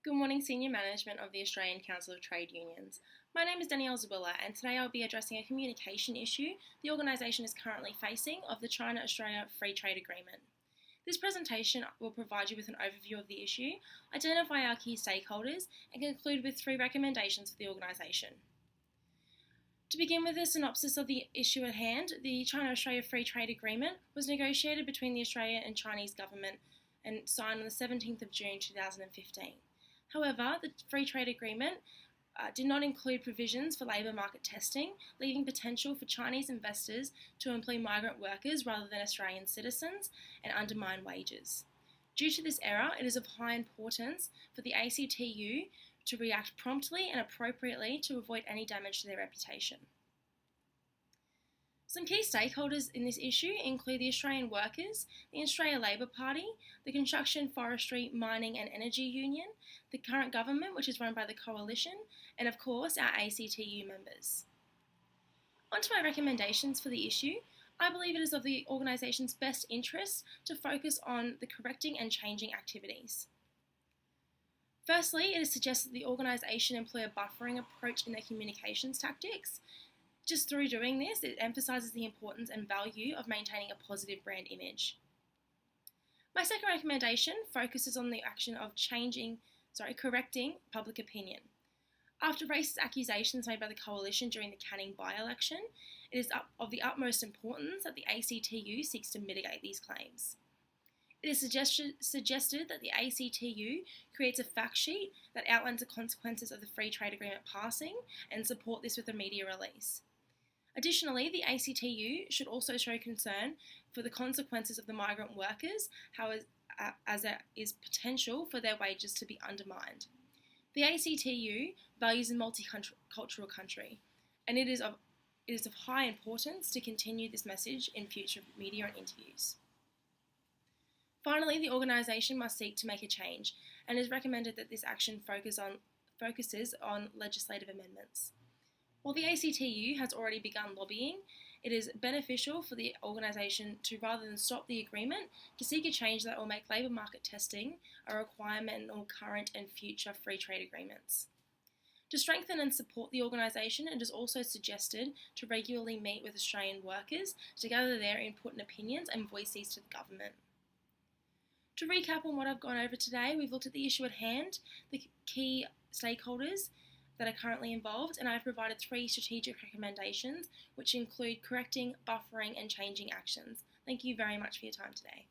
Good morning, Senior Management of the Australian Council of Trade Unions. My name is Danielle Zawila, and today I'll be addressing a communication issue the organisation is currently facing of the China-Australia Free Trade Agreement. This presentation will provide you with an overview of the issue, identify our key stakeholders, and conclude with 3 recommendations for the organisation. To begin with a synopsis of the issue at hand, the China-Australia Free Trade Agreement was negotiated between the Australian and Chinese government and signed on the 17th of June 2015. However, the Free Trade Agreement did not include provisions for labour market testing, leaving potential for Chinese investors to employ migrant workers rather than Australian citizens and undermine wages. Due to this error, it is of high importance for the ACTU to react promptly and appropriately to avoid any damage to their reputation. Some key stakeholders in this issue include the Australian workers, the Australia Labor Party, the Construction, Forestry, Mining and Energy Union, the current government, which is run by the Coalition, and of course our ACTU members. On to my recommendations for the issue. I believe it is of the organisation's best interest to focus on the correcting and changing activities. Firstly, it is suggested the organisation employ a buffering approach in their communications tactics. Just through doing this, it emphasises the importance and value of maintaining a positive brand image. My second recommendation focuses on the action of correcting public opinion. After racist accusations made by the Coalition during the Canning by-election, it is of the utmost importance that the ACTU seeks to mitigate these claims. It is suggested that the ACTU creates a fact sheet that outlines the consequences of the Free Trade Agreement passing and support this with a media release. Additionally, the ACTU should also show concern for the consequences of the migrant workers, as there is potential for their wages to be undermined. The ACTU values a multicultural country, and it is of high importance to continue this message in future media and interviews. Finally, the organisation must seek to make a change, and it is recommended that this action focuses on legislative amendments. While the ACTU has already begun lobbying, it is beneficial for the organisation to, rather than stop the agreement, to seek a change that will make labour market testing a requirement in all current and future free trade agreements. To strengthen and support the organisation, it is also suggested to regularly meet with Australian workers to gather their input and opinions and voice these to the government. To recap on what I've gone over today, we've looked at the issue at hand, the key stakeholders that are currently involved, and I've provided 3 strategic recommendations, which include correcting, buffering and changing actions. Thank you very much for your time today.